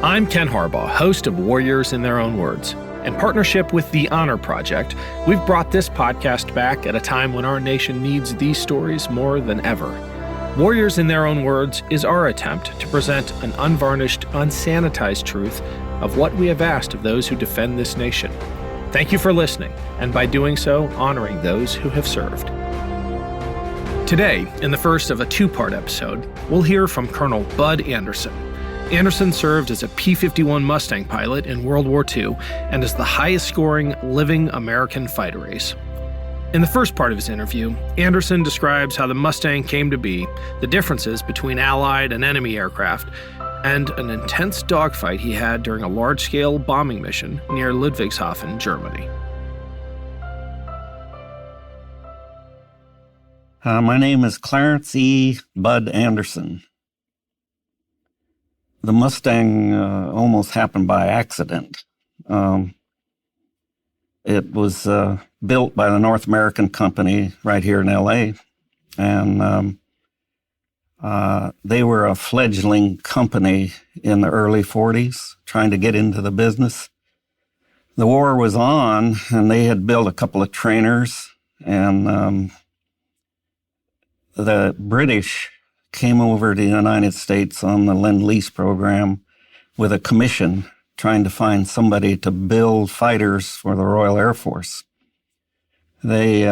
I'm Ken Harbaugh, host of Warriors in Their Own Words. In partnership with the Honor Project, we've brought this podcast back at a time when our nation needs these stories more than ever. Warriors in Their Own Words is our attempt to present an unvarnished, unsanitized truth of what we have asked of those who defend this nation. Thank you for listening, and by doing so, honoring those who have served. Today, in the first of a two-part episode, we'll hear from Colonel Bud Anderson. Anderson served as a P-51 Mustang pilot in World War II and is the highest-scoring living American fighter ace. In the first part of his interview, Anderson describes how the Mustang came to be, the differences between Allied and enemy aircraft, and an intense dogfight he had during a large-scale bombing mission near Ludwigshafen, Germany. My name is Clarence E. Bud Anderson. The Mustang almost happened by accident. It was built by the North American company right here in L.A., and they were a fledgling company in the early 40s, trying to get into the business. The war was on, and they had built a couple of trainers, and the British came over to the United States on the Lend-Lease program with a commission trying to find somebody to build fighters for the Royal Air Force. They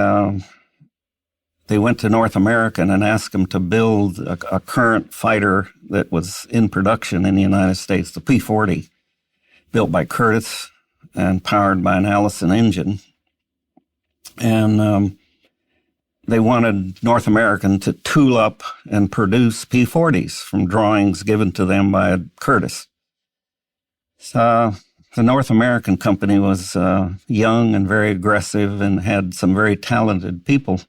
went to North American and asked them to build a current fighter that was in production in the United States, the P-40, built by Curtiss and powered by an Allison engine. And they wanted North American to tool up and produce P-40s from drawings given to them by Curtiss. So the North American company was young and very aggressive and had some very talented people.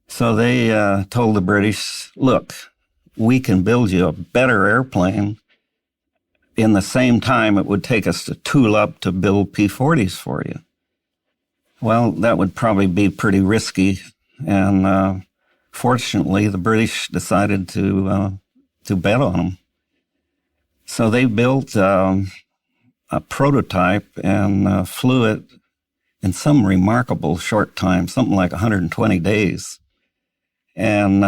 So they told the British, look, we can build you a better airplane in the same time it would take us to tool up to build P-40s for you. Well, that would probably be pretty risky, and fortunately, the British decided to bet on them. So they built a prototype and flew it in some remarkable short time, something like 120 days. And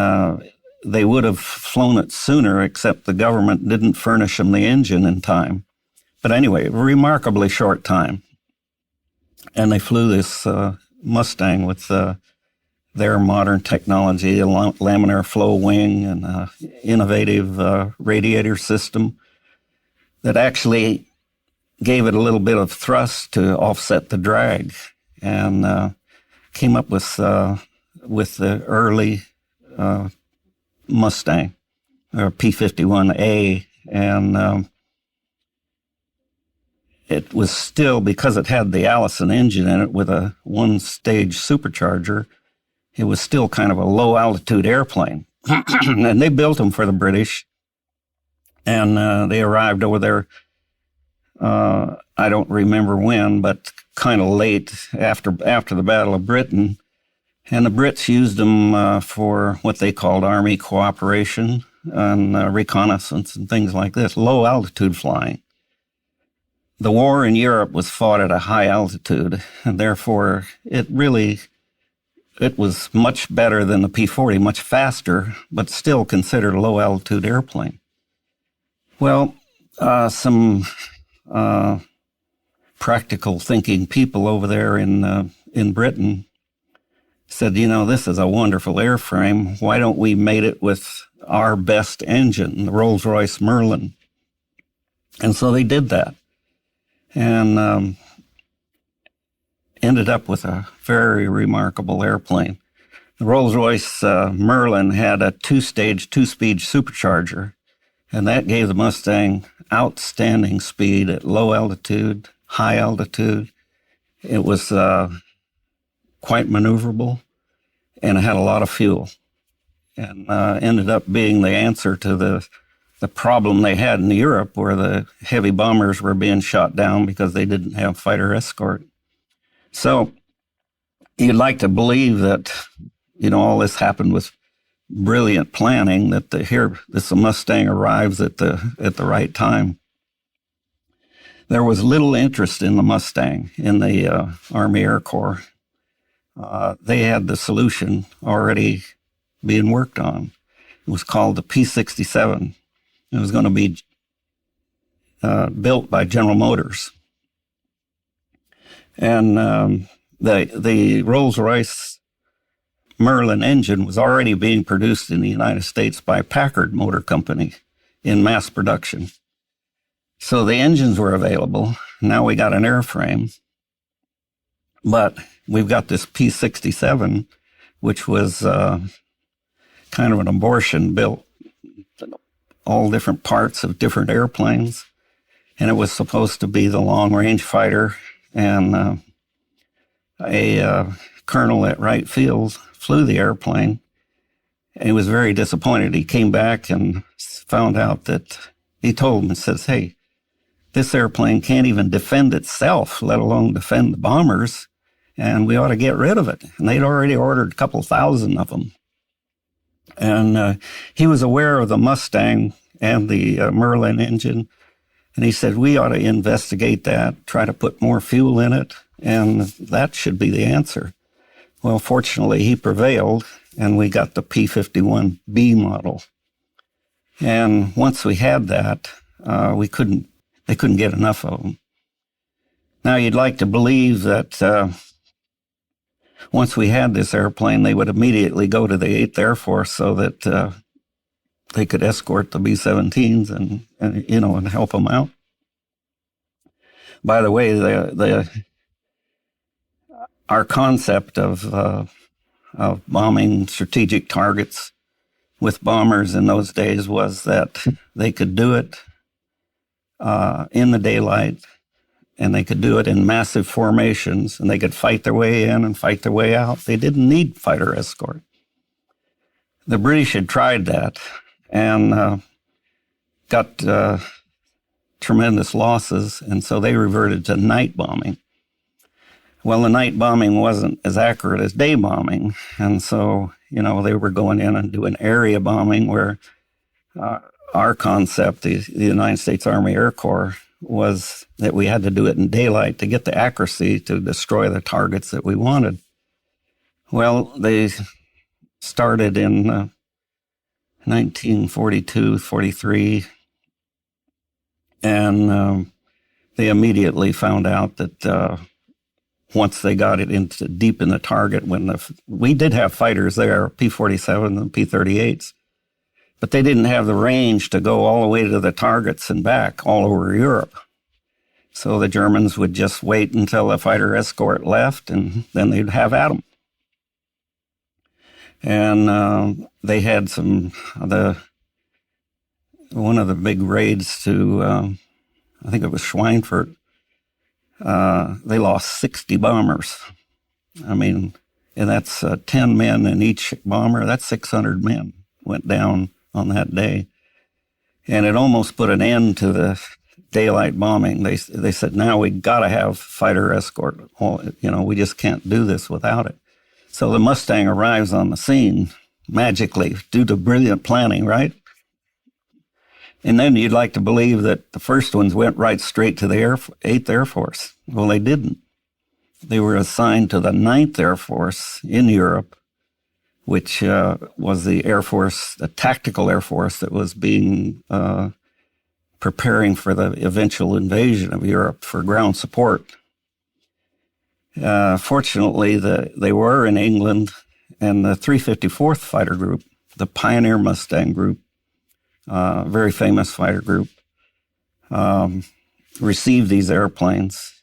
they would have flown it sooner, except the government didn't furnish them the engine in time. But anyway, a remarkably short time. And they flew this Mustang with their modern technology, a laminar flow wing and an innovative radiator system that actually gave it a little bit of thrust to offset the drag, and came up with the early Mustang, or P-51A, and it was still, because it had the Allison engine in it with a one-stage supercharger, it was still kind of a low-altitude airplane. And they built them for the British, and they arrived over there, I don't remember when, but kind of late after the Battle of Britain. And the Brits used them for what they called Army cooperation and reconnaissance and things like this, low-altitude flying. The war in Europe was fought at a high altitude, and therefore it was much better than the P-40, much faster, but still considered a low-altitude airplane. Well, some practical thinking people over there in Britain said, this is a wonderful airframe. Why don't we mate it with our best engine, the Rolls-Royce Merlin? And so they did that, and ended up with a very remarkable airplane. The Rolls-Royce Merlin had a two-stage, two-speed supercharger, and that gave the Mustang outstanding speed at low altitude, high altitude. It was quite maneuverable, and it had a lot of fuel, and ended up being the answer to the problem they had in Europe, where the heavy bombers were being shot down because they didn't have fighter escort. So you'd like to believe that, all this happened with brilliant planning, that this Mustang arrives at the right time. There was little interest in the Mustang in the Army Air Corps. They had the solution already being worked on. It was called the P-67. It was going to be built by General Motors. And the Rolls-Royce Merlin engine was already being produced in the United States by Packard Motor Company in mass production. So the engines were available. Now we got an airframe. But we've got this P-67, which was kind of an abortion, built all different parts of different airplanes. And it was supposed to be the long-range fighter. And a colonel at Wright Field flew the airplane. And he was very disappointed. He came back and found out that he told him, says, hey, this airplane can't even defend itself, let alone defend the bombers, and we ought to get rid of it. And they'd already ordered a couple thousand of them. And he was aware of the Mustang and the Merlin engine, and he said, we ought to investigate that, try to put more fuel in it, and that should be the answer. Well, fortunately, he prevailed, and we got the P-51B model. And once we had that, they couldn't get enough of them. Now, you'd like to believe that once we had this airplane, they would immediately go to the 8th Air Force so that they could escort the B-17s and help them out. By the way, our concept of bombing strategic targets with bombers in those days was that they could do it in the daylight, and they could do it in massive formations, and they could fight their way in and fight their way out. They didn't need fighter escort. The British had tried that and got tremendous losses, and so they reverted to night bombing. Well, the night bombing wasn't as accurate as day bombing, and so, they were going in and doing area bombing where our concept, the United States Army Air Corps, was that we had to do it in daylight to get the accuracy to destroy the targets that we wanted. Well, they started in 1942, 43, and they immediately found out that once they got it into deep in the target, we did have fighters there, P-47 and P-38s, but they didn't have the range to go all the way to the targets and back all over Europe. So the Germans would just wait until the fighter escort left, and then they'd have at them. And they had one of the big raids to, I think it was Schweinfurt. They lost 60 bombers. And that's 10 men in each bomber. That's 600 men went down on that day. And it almost put an end to the daylight bombing. They said, now we got to have fighter escort. We just can't do this without it. So the Mustang arrives on the scene magically due to brilliant planning, right? And then you'd like to believe that the first ones went right straight to the 8th Air Force. Well, they didn't. They were assigned to the 9th Air Force in Europe, which was the Air Force, the tactical Air Force that was preparing for the eventual invasion of Europe for ground support. Fortunately, they were in England, and the 354th Fighter Group, the Pioneer Mustang Group, very famous fighter group, received these airplanes.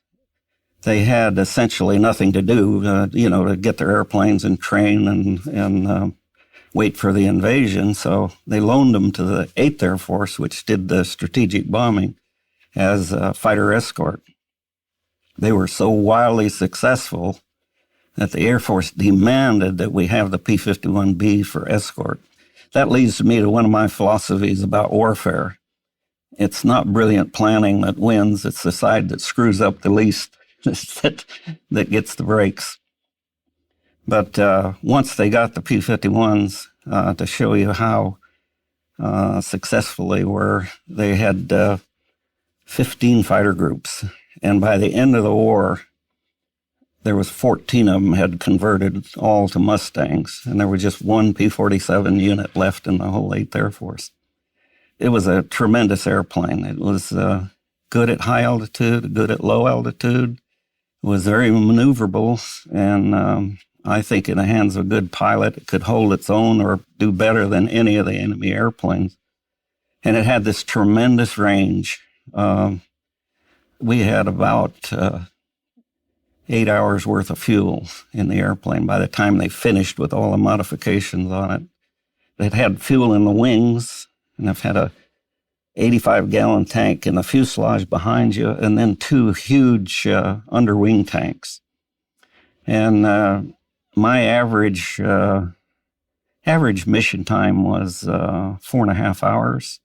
They had essentially nothing to do, to get their airplanes and train and wait for the invasion. So they loaned them to the 8th Air Force, which did the strategic bombing as a fighter escort. They were so wildly successful that the Air Force demanded that we have the P-51B for escort. That leads me to one of my philosophies about warfare. It's not brilliant planning that wins. It's the side that screws up the least that gets the breaks. But once they got the P-51s, to show you how successful they were, they had 15 fighter groups. And by the end of the war, there was 14 of them had converted all to Mustangs, and there was just one P-47 unit left in the whole 8th Air Force. It was a tremendous airplane. It was good at high altitude, good at low altitude. It was very maneuverable, and I think in the hands of a good pilot, it could hold its own or do better than any of the enemy airplanes. And it had this tremendous range. We had about 8 hours worth of fuel in the airplane by the time they finished with all the modifications on it. It had fuel in the wings, and it had a 85-gallon tank in the fuselage behind you, and then 2 huge underwing tanks. And my average mission time was 4.5 hours.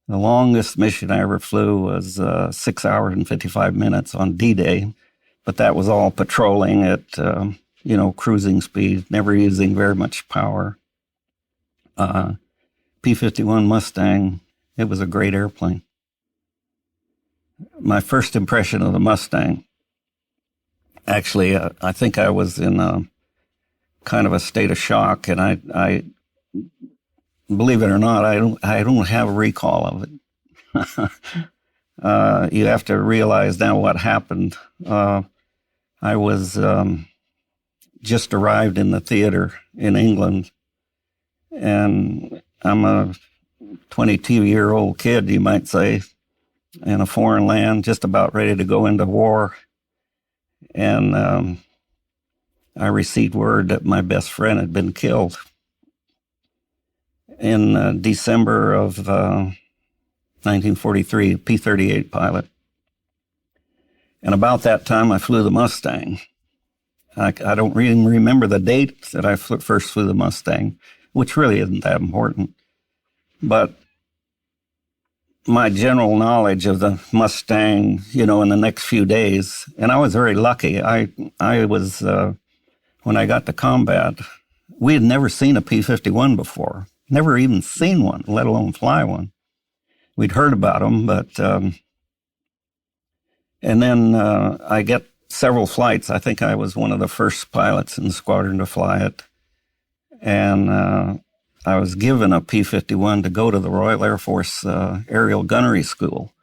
The longest mission I ever flew was 6 hours and 55 minutes on D-Day, but that was all patrolling at, cruising speed, never using very much power. P-51 Mustang, it was a great airplane. My first impression of the Mustang, actually, I think I was in kind of a state of shock, and I believe it or not, I don't have a recall of it. You have to realize now what happened. I was just arrived in the theater in England, and I'm a 22-year-old kid, you might say, in a foreign land, just about ready to go into war. And I received word that my best friend had been killed in December of 1943, P-38 pilot. And about that time, I flew the Mustang. I don't even remember the date that I first flew the Mustang, which really isn't that important. But my general knowledge of the Mustang, in the next few days, and I was very lucky. I was, when I got to combat, we had never seen a P-51 before, never even seen one, let alone fly one. We'd heard about them, but, and then I get several flights. I think I was one of the first pilots in the squadron to fly it. And I was given a P-51 to go to the Royal Air Force Aerial Gunnery School.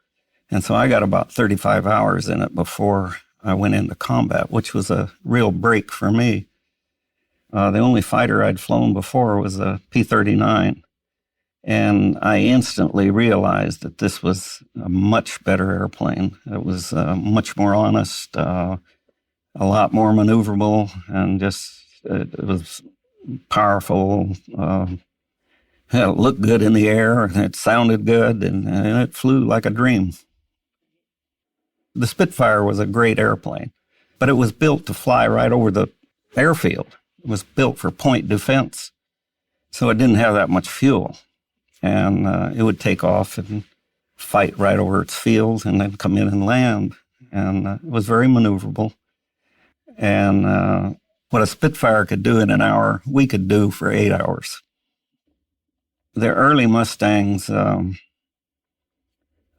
And so I got about 35 hours in it before I went into combat, which was a real break for me. The only fighter I'd flown before was a P-39. And I instantly realized that this was a much better airplane. It was much more honest, a lot more maneuverable, and just it was powerful. It looked good in the air, and it sounded good, and it flew like a dream. The Spitfire was a great airplane, but it was built to fly right over the airfield. It was built for point defense, so it didn't have that much fuel. And it would take off and fight right over its field and then come in and land. And it was very maneuverable. And what a Spitfire could do in an hour, we could do for 8 hours. The early Mustangs, I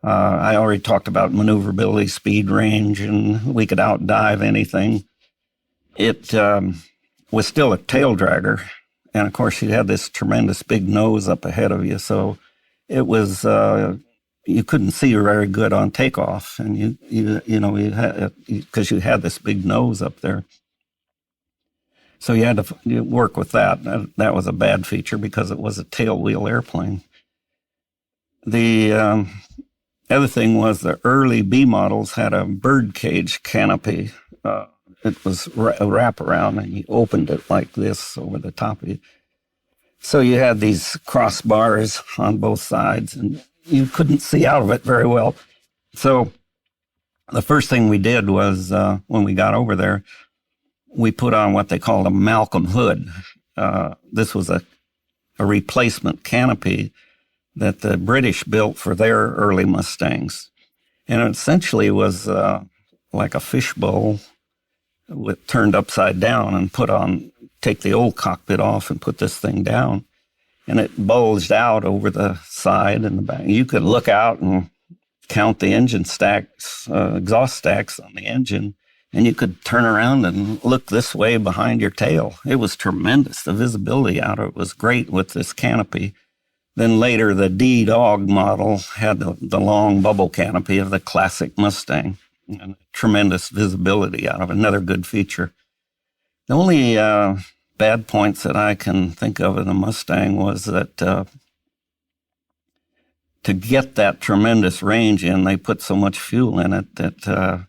already talked about maneuverability, speed, range, and we could outdive anything. It was still a tail dragger. And of course, you had this tremendous big nose up ahead of you, so it was you couldn't see very good on takeoff, and you had because you had this big nose up there, so you had to work with that. That was a bad feature because it was a tailwheel airplane. The other thing was the early B models had a birdcage canopy. It was a wraparound, and you opened it like this over the top of you. So you had these crossbars on both sides, and you couldn't see out of it very well. So the first thing we did was, when we got over there, we put on what they called a Malcolm hood. This was a replacement canopy that the British built for their early Mustangs. And it essentially was like a fishbowl turned upside down and take the old cockpit off and put this thing down. And it bulged out over the side and the back. You could look out and count the engine stacks, exhaust stacks on the engine, and you could turn around and look this way behind your tail. It was tremendous. The visibility out of it was great with this canopy. Then later, the D-Dog model had the long bubble canopy of the classic Mustang, and tremendous visibility out of it. Another good feature. The only bad points that I can think of in the Mustang was that to get that tremendous range in, they put so much fuel in it that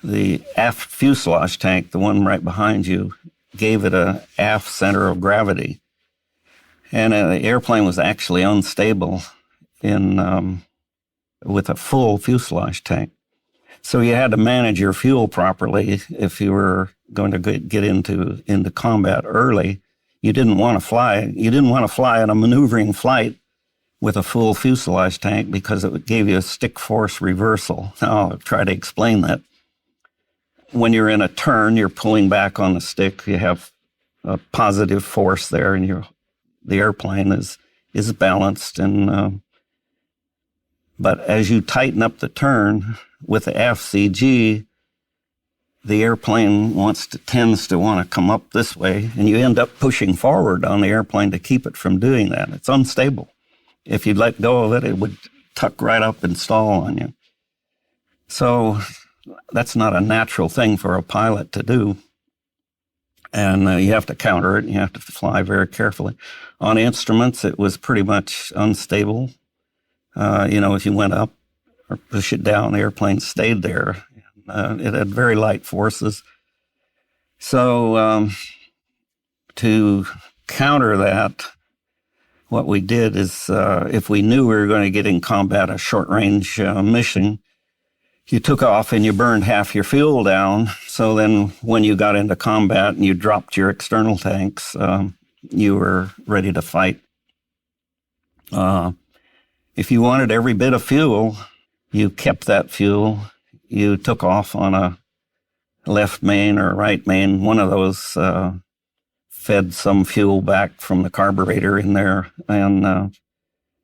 the aft fuselage tank, the one right behind you, gave it a aft center of gravity. And the airplane was actually unstable with a full fuselage tank. So you had to manage your fuel properly if you were going to get into combat early. You didn't want to fly. You didn't want to fly in a maneuvering flight with a full fuselage tank because it gave you a stick force reversal. Now I'll try to explain that. When you're in a turn, you're pulling back on the stick. You have a positive force there, and the airplane is balanced. But as you tighten up the turn with the FCG, the airplane tends to want to come up this way, and you end up pushing forward on the airplane to keep it from doing that. It's unstable. If you let go of it, it would tuck right up and stall on you. So that's not a natural thing for a pilot to do. And you have to counter it, and you have to fly very carefully. On instruments, it was pretty much unstable. If you went up or push it down, the airplane stayed there. It had very light forces. So to counter that, what we did is if we knew we were going to get in combat, a short-range mission, you took off and you burned half your fuel down. So then when you got into combat and you dropped your external tanks, you were ready to fight. If you wanted every bit of fuel, you kept that fuel. You took off on a left main or right main. One of those fed some fuel back from the carburetor in there. And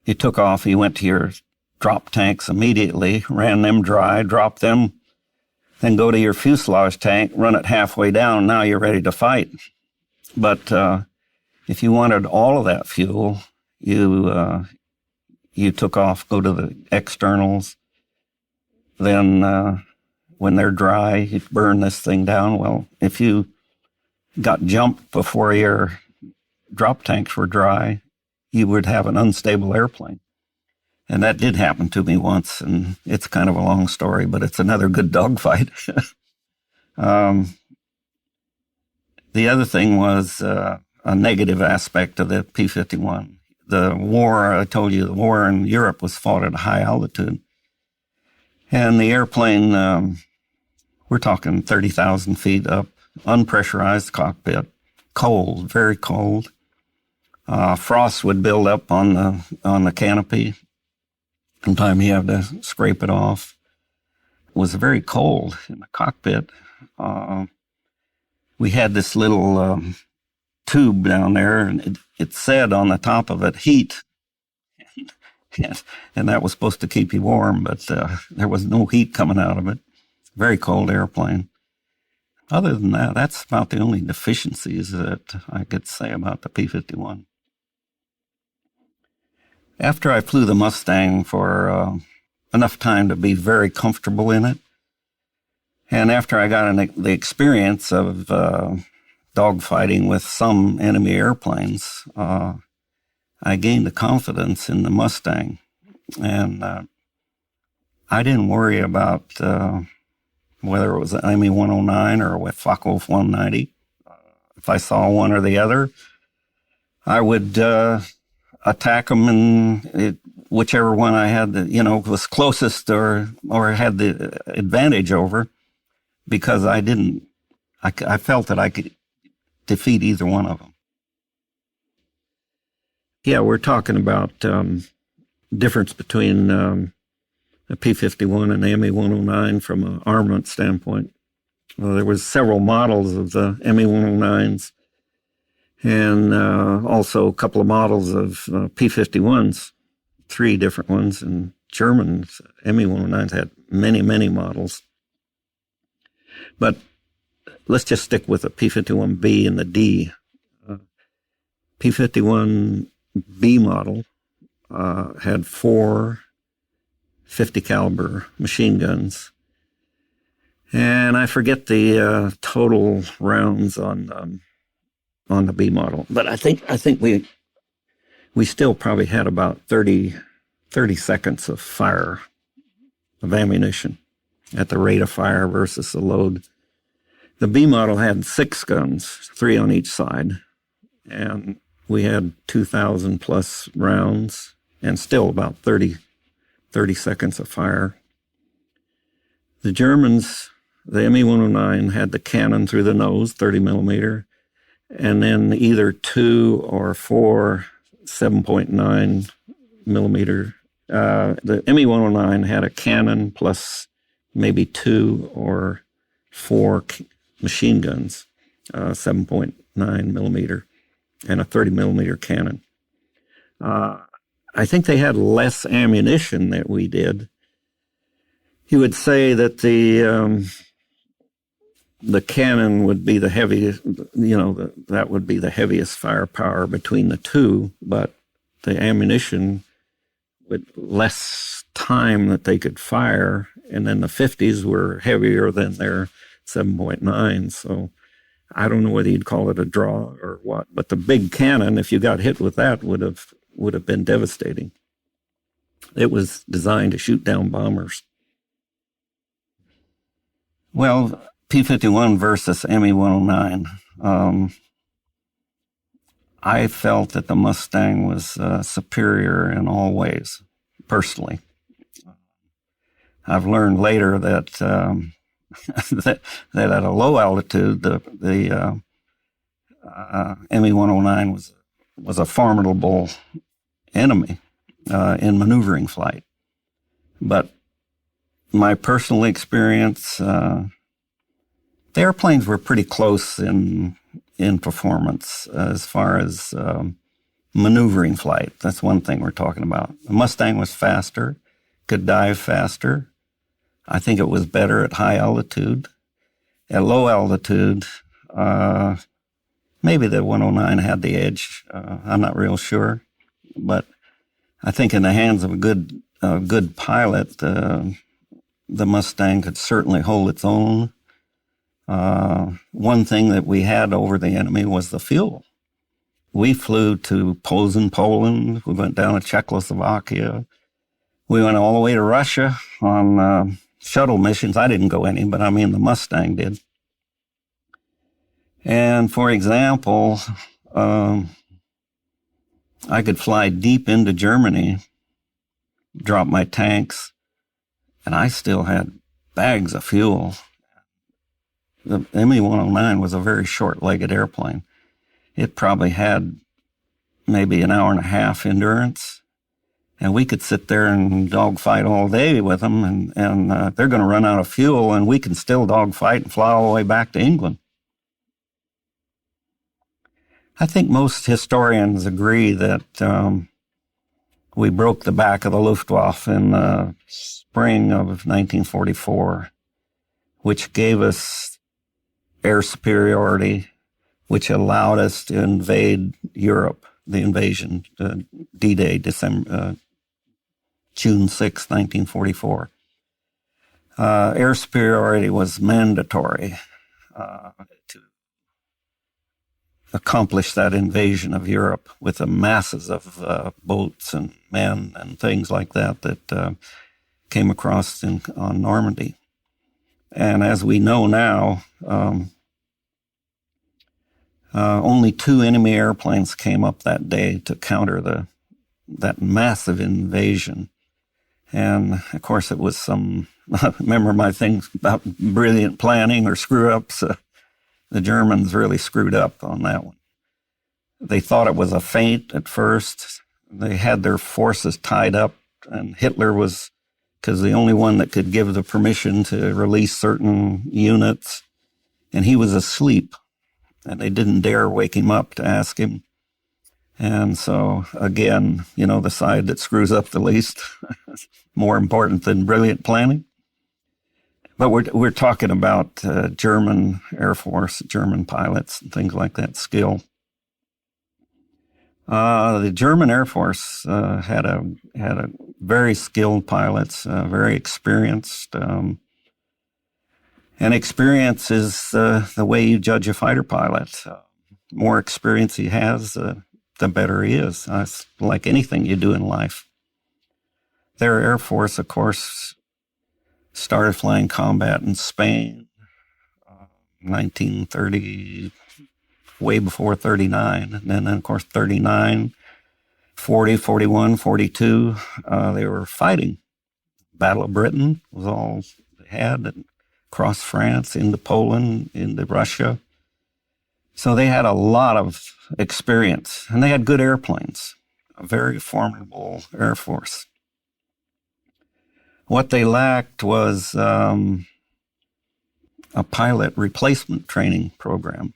you took off. You went to your drop tanks immediately, ran them dry, dropped them, then go to your fuselage tank, run it halfway down. Now you're ready to fight. But if you wanted all of that fuel, you took off, go to the externals. Then when they're dry, you burn this thing down. Well, if you got jumped before your drop tanks were dry, you would have an unstable airplane. And that did happen to me once, and it's kind of a long story, but it's another good dogfight. The other thing was a negative aspect of the P-51. The war, I told you, the war in Europe was fought at a high altitude. And the airplane, we're talking 30,000 feet up, unpressurized cockpit, cold, very cold. Frost would build up on the canopy. Sometimes you have to scrape it off. It was very cold in the cockpit. We had this little tube down there, and it said on the top of it, heat. And that was supposed to keep you warm, but there was no heat coming out of it. Very cold airplane. Other than that, that's about the only deficiencies that I could say about the P-51. After I flew the Mustang for enough time to be very comfortable in it, and after I got the experience of dogfighting with some enemy airplanes, I gained the confidence in the Mustang. And I didn't worry about whether it was an Emil 109 or with Focke-Wulf 190. If I saw one or the other, I would attack them, and whichever one I had, was closest or had the advantage over, because I felt that I could defeat either one of them. Yeah, we're talking about difference between the P-51 and the Emil 109 from an armament standpoint. Well, there was several models of the Emil 109s, and also a couple of models of P-51s, 3 different ones, and Germans, Me-109s, had many, many models. But let's just stick with the P-51B and the D. P-51B model had 4 50 caliber machine guns, and I forget the total rounds on the B model. But I think we still probably had about 30 seconds of fire of ammunition at the rate of fire versus the load. The B model had 6 guns, 3 on each side, and we had 2,000 plus rounds and still about 30 seconds of fire. The Germans, the Me-109 had the cannon through the nose, 30 millimeter, and then either 2 or 4 7.9 millimeter. The Me-109 had a cannon plus maybe 2 or 4 machine guns, 7.9 millimeter, and a 30 millimeter cannon. I think they had less ammunition than we did. You would say that the cannon would be the heaviest, that would be the heaviest firepower between the two, but the ammunition with less time that they could fire, and then the 50s were heavier than their 7.9, so I don't know whether you'd call it a draw or what, but the big cannon, if you got hit with that, would have been devastating. It was designed to shoot down bombers. Well, P-51 versus Me-109. I felt that the Mustang was superior in all ways, personally. I've learned later that that at a low altitude, the Me-109 was a formidable enemy in maneuvering flight. But my personal experience, the airplanes were pretty close in performance as far as maneuvering flight. That's one thing we're talking about. The Mustang was faster, could dive faster. I think it was better at high altitude. At low altitude, maybe the 109 had the edge. I'm not real sure, but I think in the hands of a good pilot, the Mustang could certainly hold its own. One thing that we had over the enemy was the fuel. We flew to Posen, Poland. We went down to Czechoslovakia. We went all the way to Russia on shuttle missions. I didn't go any, but I mean the Mustang did. And for example, I could fly deep into Germany, drop my tanks, and I still had bags of fuel. The Me-109 was a very short-legged airplane. It probably had maybe an hour and a half endurance, and we could sit there and dogfight all day with them, and they're going to run out of fuel, and we can still dogfight and fly all the way back to England. I think most historians agree that we broke the back of the Luftwaffe in the spring of 1944, which gave us air superiority, which allowed us to invade Europe, the invasion, D-Day, June 6, 1944. Air superiority was mandatory to accomplish that invasion of Europe with the masses of boats and men and things like that came across on Normandy. And as we know now, only 2 enemy airplanes came up that day to counter that massive invasion. And of course, it was remember my things about brilliant planning or screw-ups. The Germans really screwed up on that one. They thought it was a feint at first. They had their forces tied up, and Hitler was, because the only one that could give the permission to release certain units, and he was asleep, and they didn't dare wake him up to ask him. And so, again, the side that screws up the least, more important than brilliant planning. But we're talking about German Air Force, German pilots, and things like that, skill. The German Air Force had a very skilled pilots, very experienced. And experience is the way you judge a fighter pilot. More experience he has, the better he is. It's like anything you do in life. Their Air Force, of course, started flying combat in Spain, 1930, way before 39. And then, of course, 39, 40, 41, 42, they were fighting. Battle of Britain was all they had, and across France, into Poland, into Russia. So they had a lot of experience, and they had good airplanes, a very formidable Air Force. What they lacked was a pilot replacement training program,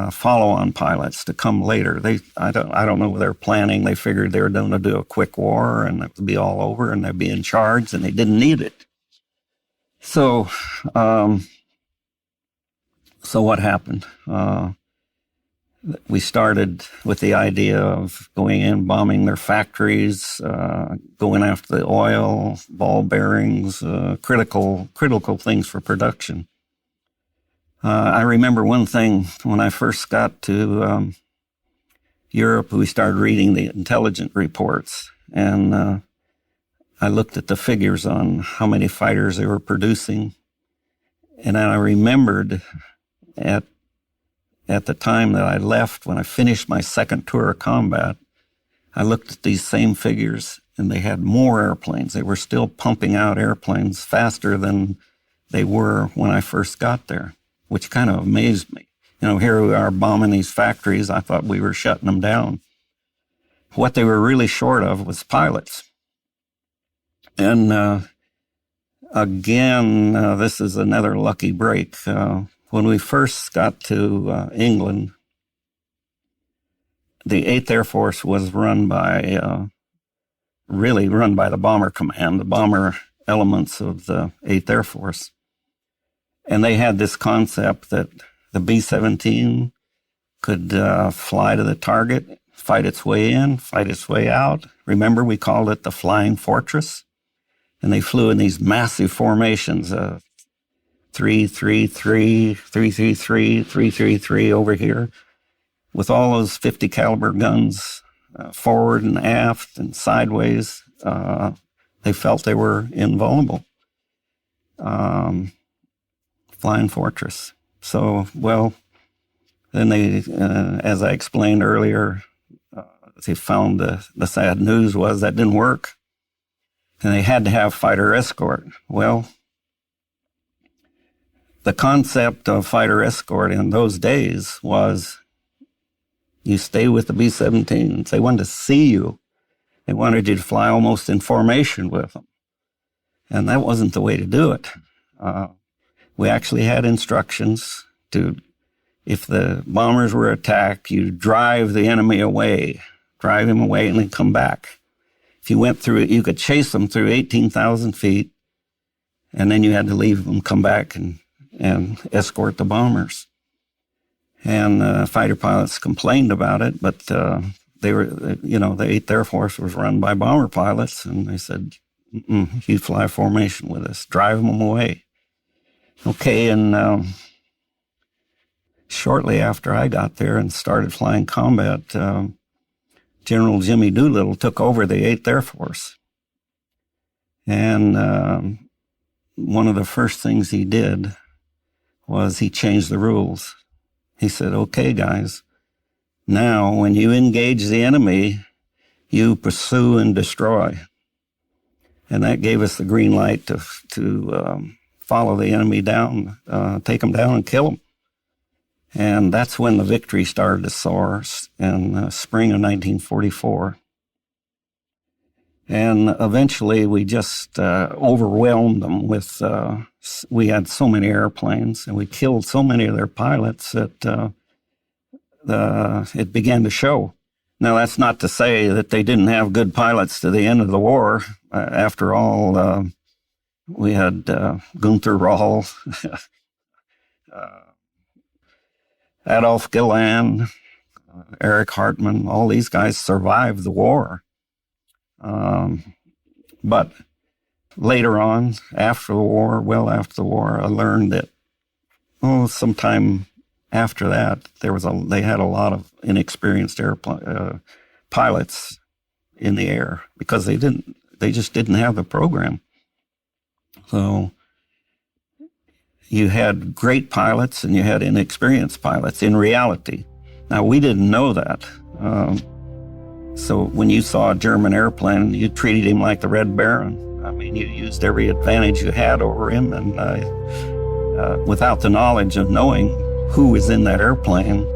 follow-on pilots to come later. I don't know what they're planning. They figured they were going to do a quick war and it would be all over and they'd be in charge, and they didn't need it. So what happened? We started with the idea of going in, bombing their factories, going after the oil, ball bearings, critical things for production. I remember one thing when I first got to Europe, we started reading the intelligence reports, and I looked at the figures on how many fighters they were producing, and I remembered at the time that I left, when I finished my second tour of combat, I looked at these same figures, and they had more airplanes. They were still pumping out airplanes faster than they were when I first got there, which kind of amazed me. Here we are bombing these factories. I thought we were shutting them down. What they were really short of was pilots. And again, this is another lucky break. When we first got to England, the 8th Air Force was run by the Bomber Command, the bomber elements of the 8th Air Force. And they had this concept that the B-17 could fly to the target, fight its way in, fight its way out. Remember, we called it the Flying Fortress? And they flew in these massive formations, 3-3-3, 3-3-3, 3-3-3 over here, with all those 50 caliber guns forward and aft and sideways. They felt they were invulnerable. Flying Fortress. So, well, then they, as I explained earlier, they found the sad news was that didn't work. And they had to have fighter escort. Well, the concept of fighter escort in those days was you stay with the B-17s. They wanted to see you. They wanted you to fly almost in formation with them. And that wasn't the way to do it. We actually had instructions to, if the bombers were attacked, you drive the enemy away, drive him away and then come back. If you went through it, you could chase them through 18,000 feet, and then you had to leave them, come back and escort the bombers. And fighter pilots complained about it, but they were, the 8th Air Force was run by bomber pilots, and they said, you fly formation with us, drive them away. Okay, and shortly after I got there and started flying combat, General Jimmy Doolittle took over the 8th Air Force. And one of the first things he did was he changed the rules. He said, okay, guys, now when you engage the enemy, you pursue and destroy. And that gave us the green light to follow the enemy down, take them down and kill them. And that's when the victory started to soar in spring of 1944. And eventually we just overwhelmed them with, we had so many airplanes and we killed so many of their pilots that it began to show. Now, that's not to say that they didn't have good pilots to the end of the war. After all, we had Gunther Rall, Adolf Gillan, Eric Hartmann. All these guys survived the war. But later on, after the war, well after the war, I learned that, sometime after that, they had a lot of inexperienced pilots in the air because they just didn't have the program. So you had great pilots and you had inexperienced pilots in reality. Now, we didn't know that. So when you saw a German airplane, you treated him like the Red Baron. I mean, you used every advantage you had over him, and without the knowledge of knowing who was in that airplane.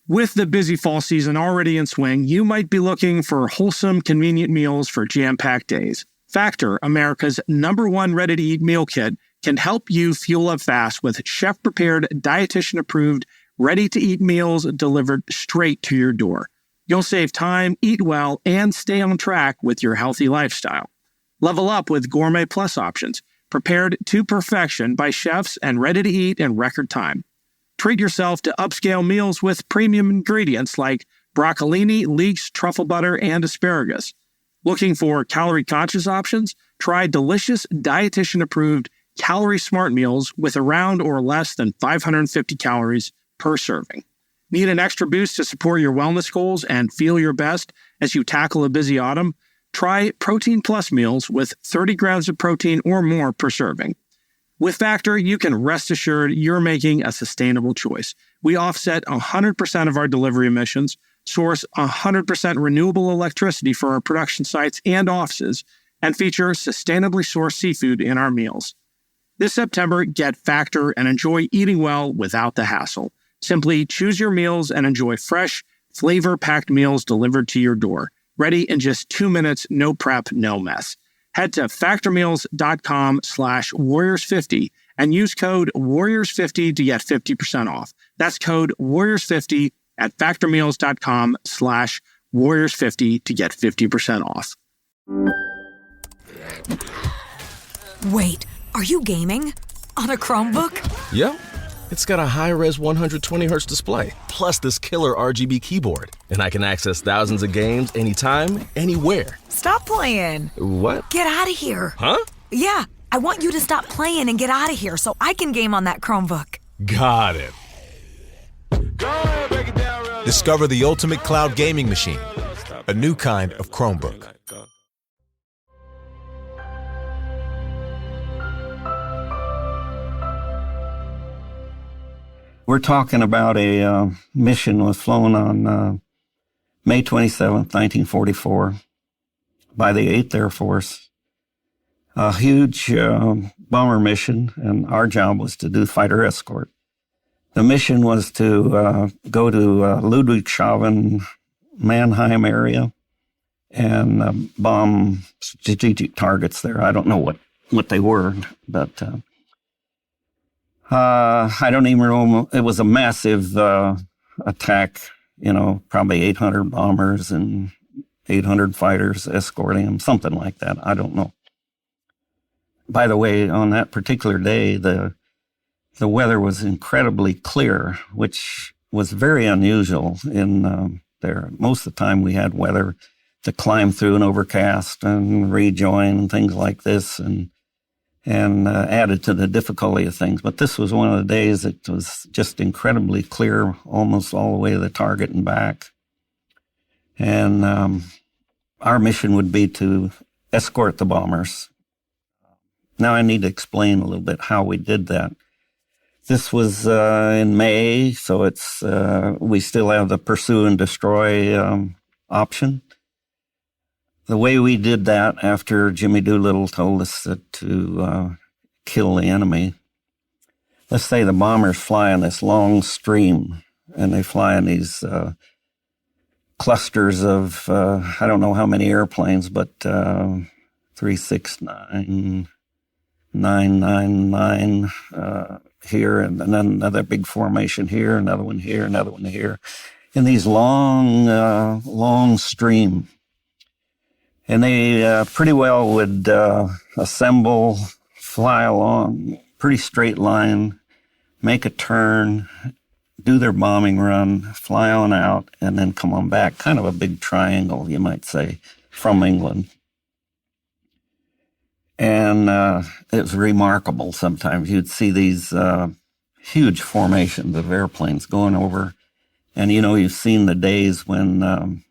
With the busy fall season already in swing, you might be looking for wholesome, convenient meals for jam-packed days. Factor, America's #1 ready-to-eat meal kit, can help you fuel up fast with chef-prepared, dietitian-approved, ready-to-eat meals delivered straight to your door. You'll save time, eat well, and stay on track with your healthy lifestyle. Level up with Gourmet Plus options, prepared to perfection by chefs and ready to eat in record time. Treat yourself to upscale meals with premium ingredients like broccolini, leeks, truffle butter, and asparagus. Looking for calorie-conscious options? Try delicious, dietitian-approved, calorie-smart meals with around or less than 550 calories per serving. Need an extra boost to support your wellness goals and feel your best as you tackle a busy autumn? Try Protein Plus meals with 30 grams of protein or more per serving. With Factor, you can rest assured you're making a sustainable choice. We offset 100% of our delivery emissions, source 100% renewable electricity for our production sites and offices, and feature sustainably sourced seafood in our meals. This September, get Factor and enjoy eating well without the hassle. Simply choose your meals and enjoy fresh, flavor-packed meals delivered to your door. Ready in just 2 minutes, no prep, no mess. Head to factormeals.com/warriors50 and use code warriors50 to get 50% off. That's code warriors50 at factormeals.com/warriors50 to get 50% off. Wait, are you gaming? On a Chromebook? Yep. It's got a high-res 120Hz display, plus this killer RGB keyboard. And I can access thousands of games anytime, anywhere. Stop playing. What? Get out of here. Huh? Yeah, I want you to stop playing and get out of here so I can game on that Chromebook. Got it. Discover the ultimate cloud gaming machine, a new kind of Chromebook. We're talking about a mission was flown on May 27th, 1944 by the 8th Air Force. A huge bomber mission, and our job was to do fighter escort. The mission was to go to Ludwigshafen, Mannheim area and bomb strategic targets there. I don't know what they were, but I don't even know. It was a massive attack, probably 800 bombers and 800 fighters escorting them, something like that. I don't know. By the way, on that particular day, the weather was incredibly clear, which was very unusual in there. Most of the time we had weather to climb through an overcast and rejoin and things like this, and added to the difficulty of things. But this was one of the days that was just incredibly clear, almost all the way to the target and back. And our mission would be to escort the bombers. Now I need to explain a little bit how we did that. This was in May, so it's we still have the pursue and destroy option. The way we did that after Jimmy Doolittle told us that to kill the enemy, let's say the bombers fly in this long stream, and they fly in these clusters of, I don't know how many airplanes, but 369, 999 here, and then another big formation here, another one here, another one here, in these long stream. And they pretty well would assemble, fly along, pretty straight line, make a turn, do their bombing run, fly on out, and then come on back. Kind of a big triangle, you might say, from England. And it was remarkable sometimes. You'd see these huge formations of airplanes going over. And, you've seen the days when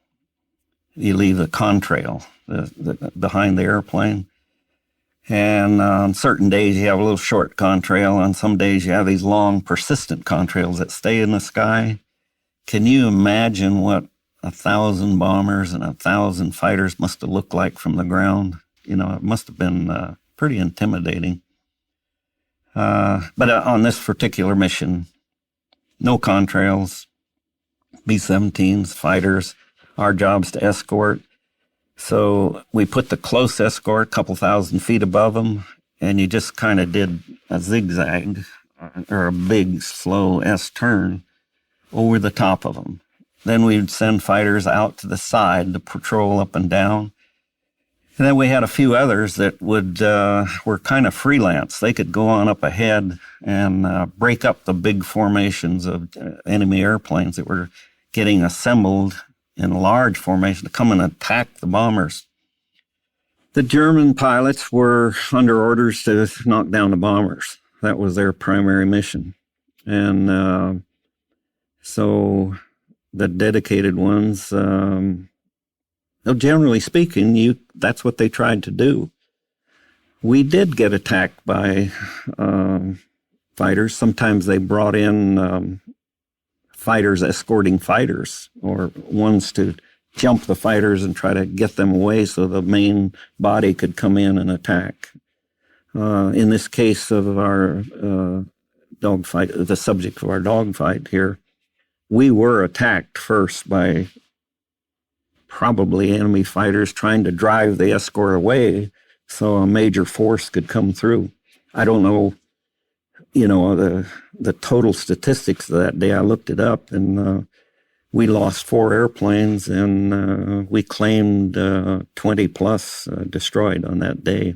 you leave the contrail behind the airplane. And on certain days, you have a little short contrail. On some days, you have these long, persistent contrails that stay in the sky. Can you imagine what 1,000 bombers and 1,000 fighters must have looked like from the ground? It must have been pretty intimidating. But on this particular mission, no contrails, B-17s, fighters. Our job's to escort. So we put the close escort a couple thousand feet above them, and you just kind of did a zigzag or a big, slow S-turn over the top of them. Then we'd send fighters out to the side to patrol up and down. And then we had a few others that were kind of freelance. They could go on up ahead and break up the big formations of enemy airplanes that were getting assembled in large formation to come and attack the bombers. The German pilots were under orders to knock down the bombers. That was their primary mission. And so the dedicated ones, generally speaking, that's what they tried to do. We did get attacked by fighters. Sometimes they brought in fighters escorting fighters, or ones to jump the fighters and try to get them away so the main body could come in and attack. In this case of our dogfight, the subject of our dogfight here, we were attacked first by probably enemy fighters trying to drive the escort away so a major force could come through. I don't know, the total statistics of that day. I looked it up, and we lost 4 airplanes, and we claimed 20 plus destroyed on that day.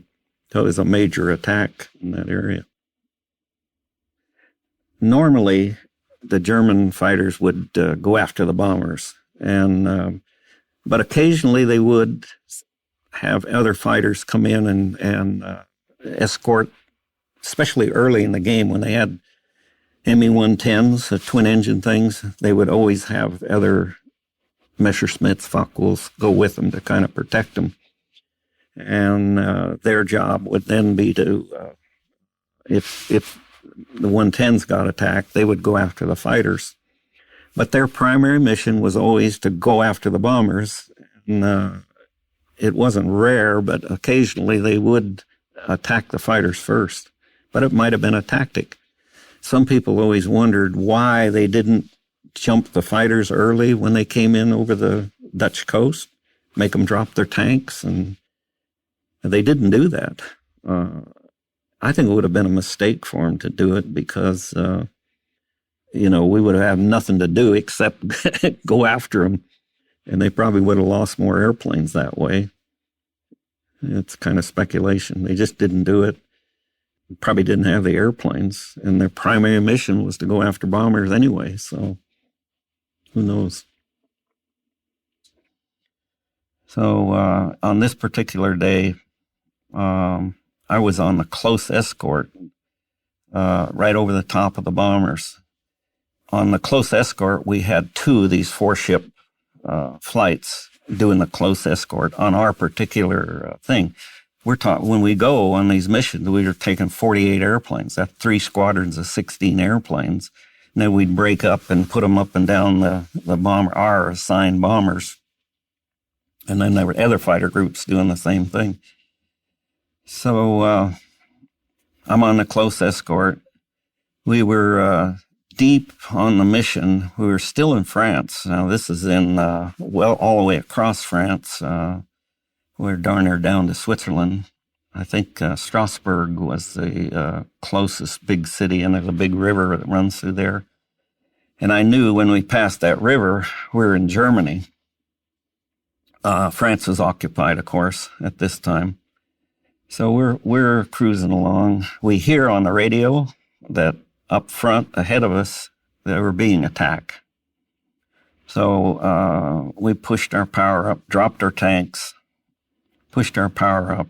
So it was a major attack in that area. Normally, the German fighters would go after the bombers, but occasionally they would have other fighters come in and escort, especially early in the game when they had Me-110s, the twin-engine things. They would always have other Messerschmitts, Focke-Wulfs go with them to kind of protect them. And their job would then be to, if the 110s got attacked, they would go after the fighters. But their primary mission was always to go after the bombers. And it wasn't rare, but occasionally they would attack the fighters first. But it might have been a tactic. Some people always wondered why they didn't jump the fighters early when they came in over the Dutch coast, make them drop their tanks, and they didn't do that. I think it would have been a mistake for them to do it because, we would have had nothing to do except go after them, and they probably would have lost more airplanes that way. It's kind of speculation. They just didn't do it. Probably didn't have the airplanes, and their primary mission was to go after bombers anyway, so who knows. So on this particular day, I was on the close escort right over the top of the bombers. On the close escort, we had 2 of these 4-ship flights doing the close escort on our particular thing. We're taught when we go on these missions, we were taking 48 airplanes. That's 3 squadrons of 16 airplanes. And then we'd break up and put them up and down the bomber, our assigned bombers. And then there were other fighter groups doing the same thing. So I'm on the close escort. We were deep on the mission. We were still in France. Now this is in, all the way across France. we're darn near down to Switzerland. I think Strasbourg was the closest big city, and there's a big river that runs through there. And I knew when we passed that river, we're in Germany. France was occupied, of course, at this time. So we're cruising along. We hear on the radio that up front, ahead of us, they were being attacked. So we pushed our power up, dropped our tanks, pushed our power up.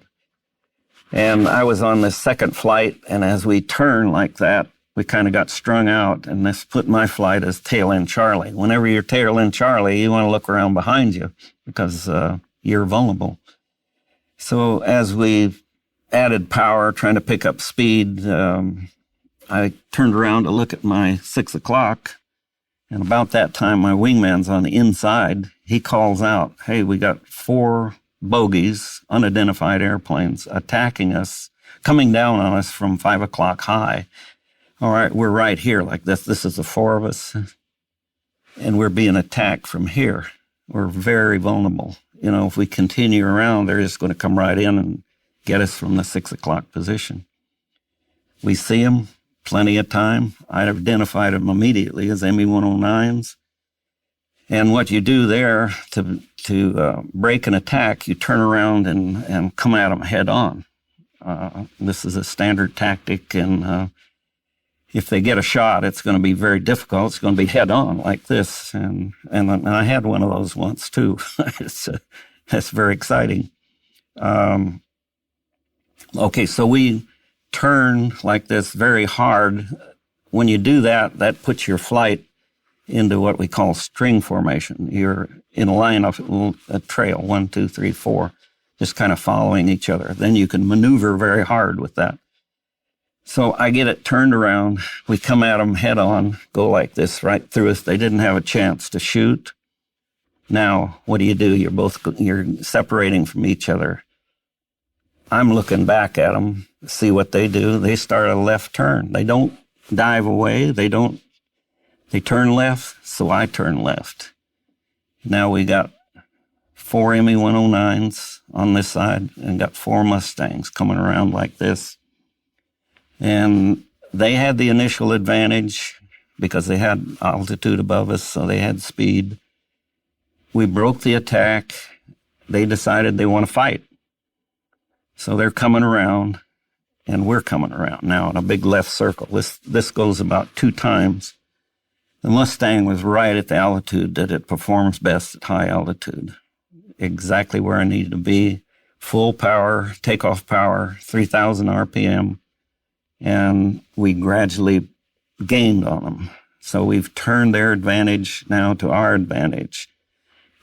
And I was on this second flight, and as we turned like that, we kind of got strung out, and this put my flight as tail end Charlie. Whenever you're tail end Charlie, you want to look around behind you because you're vulnerable. So as we added power, trying to pick up speed, I turned around to look at my 6 o'clock, and about that time, my wingman's on the inside. He calls out, "Hey, we got 4 bogies, unidentified airplanes, attacking us, coming down on us from 5 o'clock high. All right, we're right here like this. This is the 4 of us, and we're being attacked from here. We're very vulnerable. You know, if we continue around, they're just going to come right in and get us from the 6 o'clock position." We see them, plenty of time. I identified them immediately as ME-109s. And what you do there to break an attack, you turn around and come at them head on. This is a standard tactic, and if they get a shot, it's going to be very difficult. It's going to be head on like this. And I had one of those once too. That's very exciting. Okay, so we turn like this very hard. When you do that, that puts your flight into what we call string formation. You're in a line of a trail, 1, 2, 3, 4, just kind of following each other. Then you can maneuver very hard with that. So I get it turned around. We come at them head on, go like this right through us. They didn't have a chance to shoot. Now, what do? You're separating from each other. I'm looking back at them, see what they do. They start a left turn. They don't dive away. They turn left, so I turn left. Now we got 4 ME-109s on this side and got 4 Mustangs coming around like this. And they had the initial advantage because they had altitude above us, so they had speed. We broke the attack. They decided they want to fight. So they're coming around, and we're coming around now in a big left circle. This goes about 2 times. The Mustang was right at the altitude that it performs best at high altitude. Exactly where I needed to be. Full power, takeoff power, 3,000 RPM. And we gradually gained on them. So we've turned their advantage now to our advantage.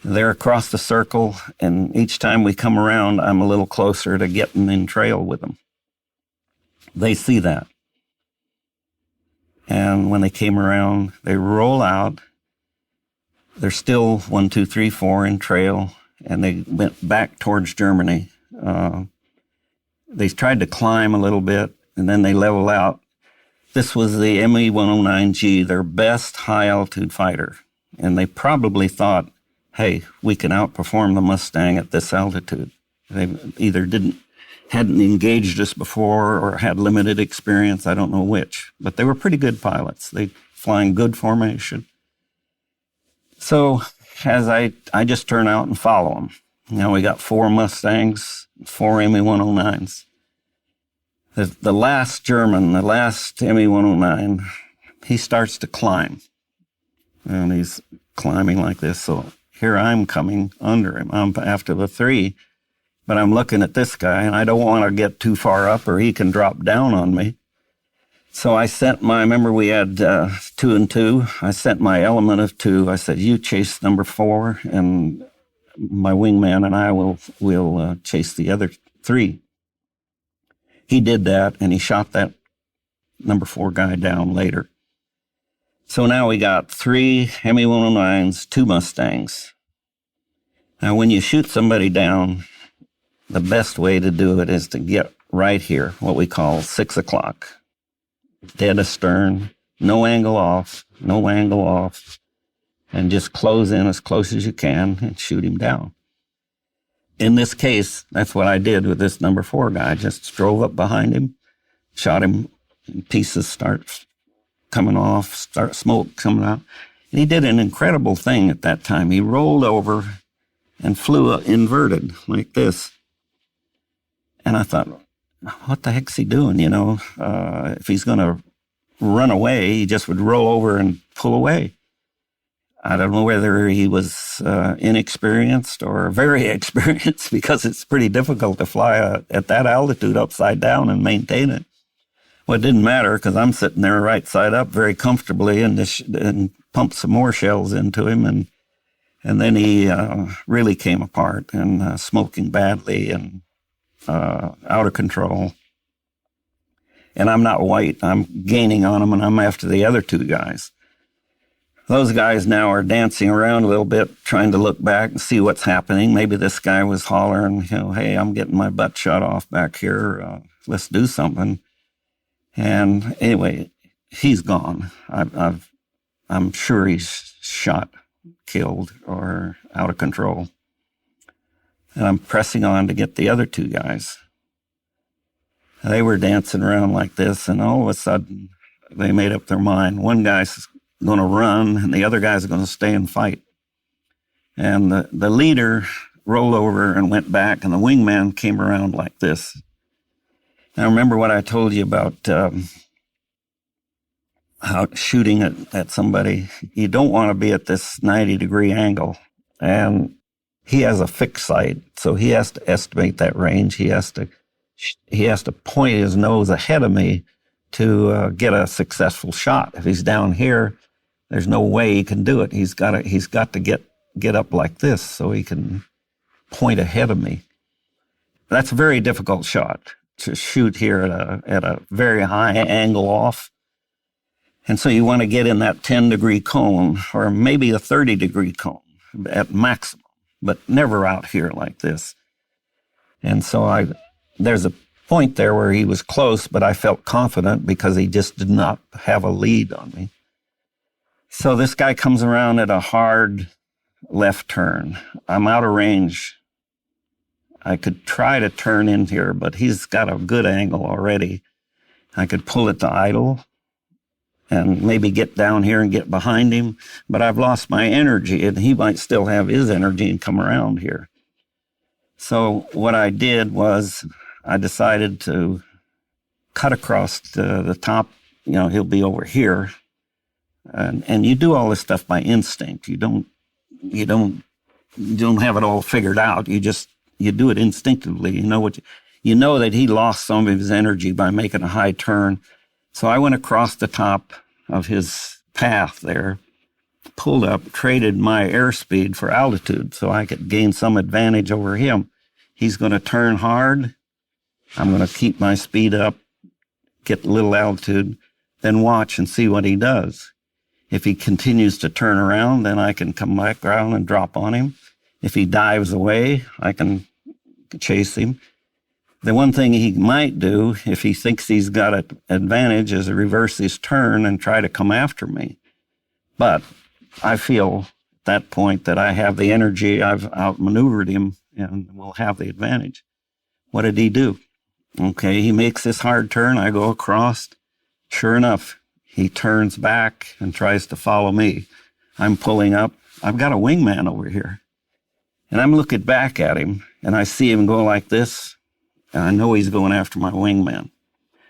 They're across the circle, and each time we come around, I'm a little closer to getting in trail with them. They see that. And when they came around, they roll out. They're still 1, 2, 3, 4 in trail, and they went back towards Germany. They tried to climb a little bit, and then they level out. This was the ME-109G, their best high-altitude fighter. And they probably thought, hey, we can outperform the Mustang at this altitude. They either hadn't engaged us before or had limited experience, I don't know which. But they were pretty good pilots. They flying good formation. So as I just turn out and follow them. Now we got 4 Mustangs, 4 ME-109s. The last German, the last ME-109, he starts to climb. And he's climbing like this. So here I'm coming under him. I'm after the 3. But I'm looking at this guy, and I don't want to get too far up or he can drop down on me. So I sent remember we had 2 and 2. I sent my element of 2. I said, you chase number 4, and my wingman and I will chase the other 3. He did that, and he shot that number 4 guy down later. So now we got 3 ME-109s, 2 Mustangs. Now, when you shoot somebody down, the best way to do it is to get right here, what we call 6 o'clock. Dead astern, no angle off, and just close in as close as you can and shoot him down. in this case, that's what I did with this number 4 guy. I just drove up behind him, shot him, and pieces start coming off, start smoke coming out. And he did an incredible thing at that time. He rolled over and flew inverted like this. And I thought, what the heck's he doing? You know, if he's going to run away, he just would roll over and pull away. I don't know whether he was inexperienced or very experienced, because it's pretty difficult to fly at that altitude upside down and maintain it. Well, it didn't matter, because I'm sitting there right side up very comfortably and pumped some more shells into him. And then he really came apart and smoking badly and out of control. And I'm not white. I'm gaining on him, and I'm after the other 2 guys. Those guys now are dancing around a little bit, trying to look back and see what's happening. Maybe this guy was hollering, you know, hey, I'm getting my butt shot off back here. Let's do something. And anyway, he's gone. I'm sure he's shot, killed, or out of control. And I'm pressing on to get the other 2 guys. They were dancing around like this, and all of a sudden, they made up their mind. One guy's going to run, and the other guy's going to stay and fight. And the leader rolled over and went back, and the wingman came around like this. Now, remember what I told you about how shooting at somebody? You don't want to be at this 90-degree angle. And he has a fixed sight, so he has to estimate that range. He has to point his nose ahead of me to get a successful shot. If he's down here, there's no way he can do it. He's got to get up like this so he can point ahead of me. That's a very difficult shot to shoot here at a very high angle off. And so you want to get in that 10-degree cone, or maybe a 30-degree cone at maximum, but never out here like this. And so there's a point there where he was close, but I felt confident because he just did not have a lead on me. So this guy comes around at a hard left turn. I'm out of range. I could try to turn in here, but he's got a good angle already. I could pull it to idle and maybe get down here and get behind him, but I've lost my energy, and he might still have his energy and come around here. So what I did was I decided to cut across the top. You know, he'll be over here. And you do all this stuff by instinct. You don't have it all figured out. You do it instinctively. You know that he lost some of his energy by making a high turn. So I went across the top of his path there, pulled up, traded my airspeed for altitude so I could gain some advantage over him. He's going to turn hard. I'm going to keep my speed up, get a little altitude, then watch and see what he does. If he continues to turn around, then I can come back around and drop on him. If he dives away, I can chase him. The one thing he might do, if he thinks he's got an advantage, is to reverse his turn and try to come after me. But I feel at that point that I have the energy, I've outmaneuvered him, and will have the advantage. What did he do? Okay, he makes this hard turn. I go across. Sure enough, he turns back and tries to follow me. I'm pulling up. I've got a wingman over here. And I'm looking back at him, and I see him go like this, and I know he's going after my wingman.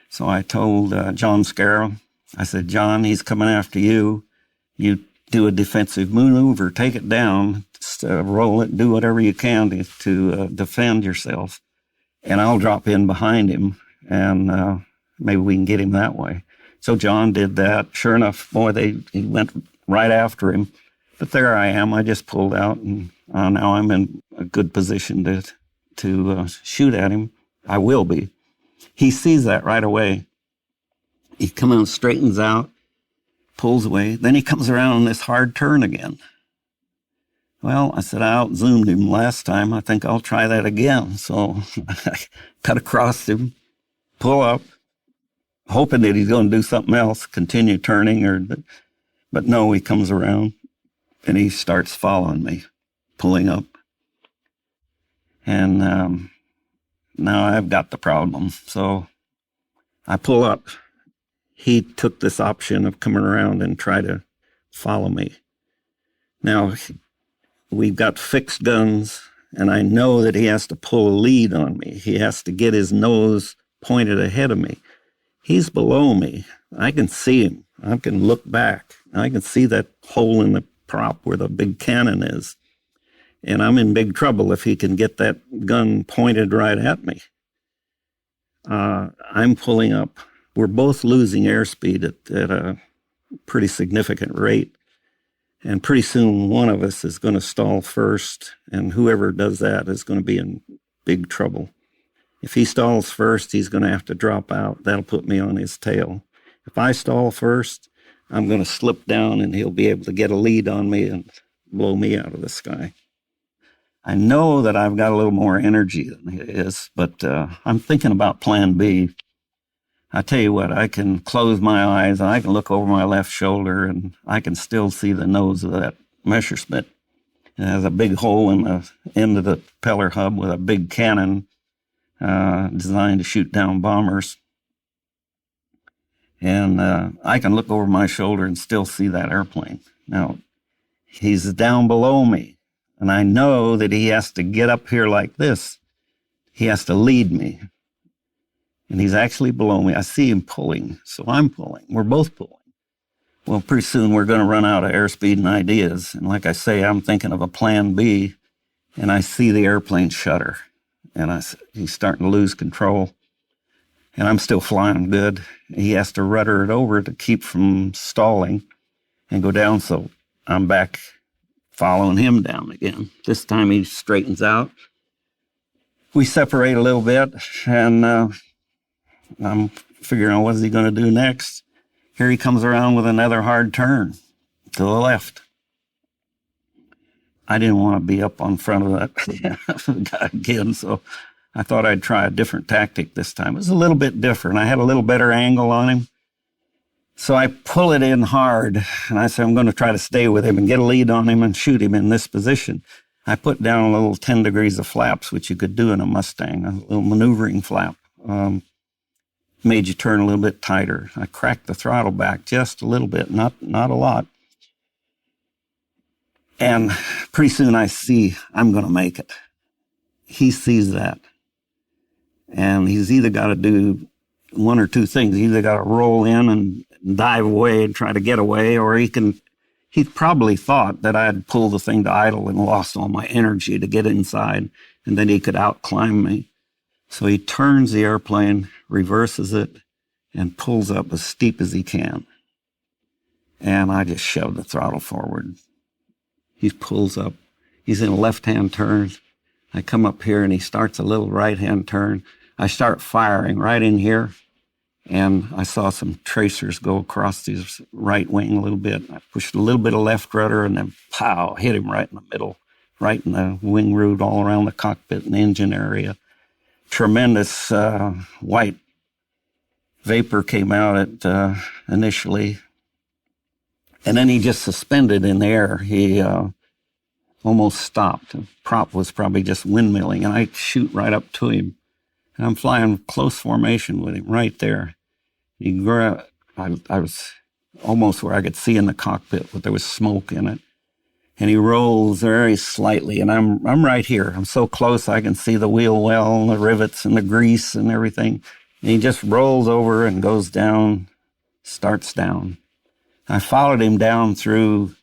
So I told John Scarrow, I said, John, he's coming after you. You do a defensive maneuver, take it down, just, roll it, do whatever you can to defend yourself, and I'll drop in behind him, and maybe we can get him that way. So John did that. Sure enough, boy, he went right after him. But there I am. I just pulled out, and now I'm in a good position to shoot at him. I will be. He sees that right away. He comes out, straightens out, pulls away. Then he comes around on this hard turn again. Well, I said, I out-zoomed him last time. I think I'll try that again. So I cut across him, pull up, hoping that he's going to do something else, continue turning, but no, he comes around and he starts following me, pulling up. And now I've got the problem. So I pull up. He took this option of coming around and try to follow me. Now, we've got fixed guns, and I know that he has to pull a lead on me. He has to get his nose pointed ahead of me. He's below me. I can see him. I can look back. I can see that hole in the prop where the big cannon is. And I'm in big trouble if he can get that gun pointed right at me. I'm pulling up. We're both losing airspeed at a pretty significant rate. And pretty soon one of us is going to stall first, and whoever does that is going to be in big trouble. If he stalls first, he's going to have to drop out. That'll put me on his tail. If I stall first, I'm going to slip down, and he'll be able to get a lead on me and blow me out of the sky. I know that I've got a little more energy than he is, but I'm thinking about plan B. I tell you what, I can close my eyes, and I can look over my left shoulder, and I can still see the nose of that Messerschmitt. It has a big hole in the end of the propeller hub with a big cannon designed to shoot down bombers. And I can look over my shoulder and still see that airplane. Now, he's down below me, and I know that he has to get up here like this. He has to lead me. And he's actually below me. I see him pulling, so I'm pulling. We're both pulling. Well, pretty soon we're going to run out of airspeed and ideas. And like I say, I'm thinking of a plan B, and I see the airplane shudder. And he's starting to lose control. And I'm still flying good. He has to rudder it over to keep from stalling and go down. So I'm back following him down again. This time he straightens out. We separate a little bit, and I'm figuring out what's he going to do next. Here he comes around with another hard turn to the left. I didn't want to be up on front of that guy again, so I thought I'd try a different tactic this time. It was a little bit different. I had a little better angle on him. So I pull it in hard, and I said, I'm going to try to stay with him and get a lead on him and shoot him in this position. I put down a little 10 degrees of flaps, which you could do in a Mustang, a little maneuvering flap. Made you turn a little bit tighter. I cracked the throttle back just a little bit, not a lot. And pretty soon I see I'm going to make it. He sees that. And he's either got to do one or two things. He's either got to roll in and dive away and try to get away, or he probably thought that I had pulled the thing to idle and lost all my energy to get inside, and then he could outclimb me. So he turns the airplane, reverses it, and pulls up as steep as he can. And I just shove the throttle forward. He pulls up. He's in a left-hand turn. I come up here, and he starts a little right-hand turn. I start firing right in here, and I saw some tracers go across his right wing a little bit. I pushed a little bit of left rudder, and then pow, hit him right in the middle, right in the wing root, all around the cockpit and the engine area. Tremendous white vapor came out initially, and then he just suspended in the air. He almost stopped. The prop was probably just windmilling, and I shoot right up to him. And I'm flying close formation with him right there. I was almost where I could see in the cockpit, but there was smoke in it. And he rolls very slightly, and I'm right here. I'm so close I can see the wheel well, and the rivets and the grease and everything. And he just rolls over and goes down, starts down. I followed him down through,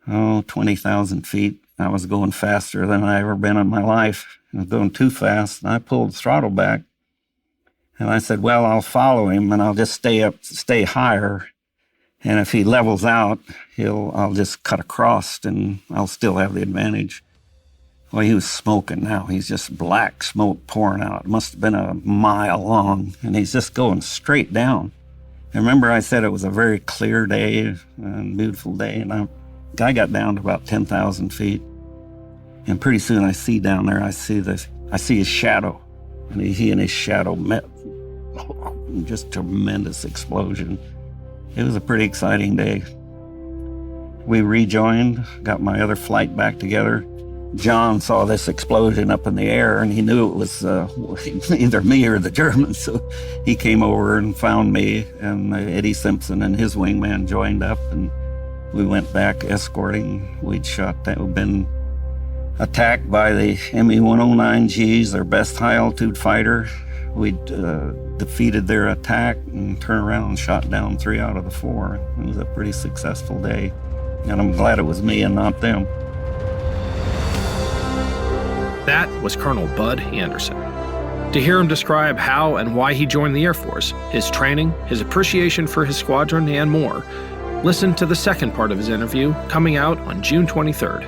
20,000 feet. I was going faster than I ever been in my life. I was going too fast, and I pulled the throttle back. And I said, well, I'll follow him, and I'll just stay higher. And if he levels out, I'll just cut across, and I'll still have the advantage. Well, he was smoking now. He's just black smoke pouring out. It must have been a mile long, and he's just going straight down. And remember I said it was a very clear day, and beautiful day, and I got down to about 10,000 feet. And pretty soon I see down there, I see his shadow, and he and his shadow met. Just tremendous explosion. It was a pretty exciting day. We rejoined, got my other flight back together, John saw this explosion up in the air, and he knew it was either me or the Germans. So he came over and found me, and Eddie Simpson and his wingman joined up, and we went back escorting. We'd been attacked by the Me-109Gs, their best high-altitude fighter. We'd defeated their attack and turned around and shot down 3 out of the 4. It was a pretty successful day, and I'm glad it was me and not them. That was Colonel Bud Anderson. To hear him describe how and why he joined the Air Force, his training, his appreciation for his squadron, and more, listen to the second part of his interview coming out on June 23rd.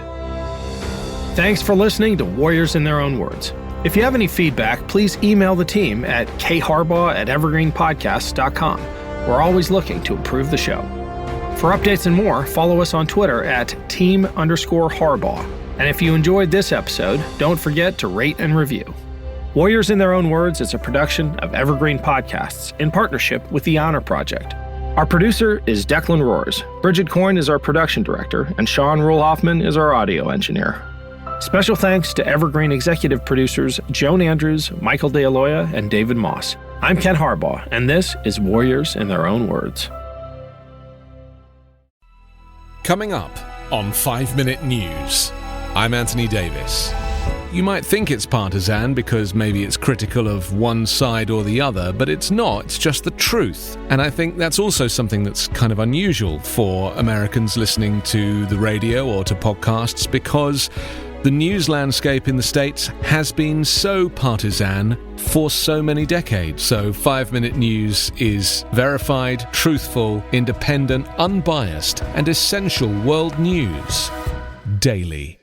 Thanks for listening to Warriors in Their Own Words. If you have any feedback, please email the team at kharbaugh@evergreenpodcasts.com. We're always looking to improve the show. For updates and more, follow us on Twitter at @team_Harbaugh. And if you enjoyed this episode, don't forget to rate and review. Warriors in Their Own Words is a production of Evergreen Podcasts in partnership with the Honor Project. Our producer is Declan Roars. Bridget Coyne is our production director, and Sean Rule-Hoffman is our audio engineer. Special thanks to Evergreen executive producers Joan Andrews, Michael DeAloia, and David Moss. I'm Ken Harbaugh, and this is Warriors in Their Own Words. Coming up on 5-Minute News, I'm Anthony Davis. You might think it's partisan because maybe it's critical of one side or the other, but it's not. It's just the truth. And I think that's also something that's kind of unusual for Americans listening to the radio or to podcasts, because the news landscape in the States has been so partisan for so many decades. So 5-Minute News is verified, truthful, independent, unbiased, and essential world news daily.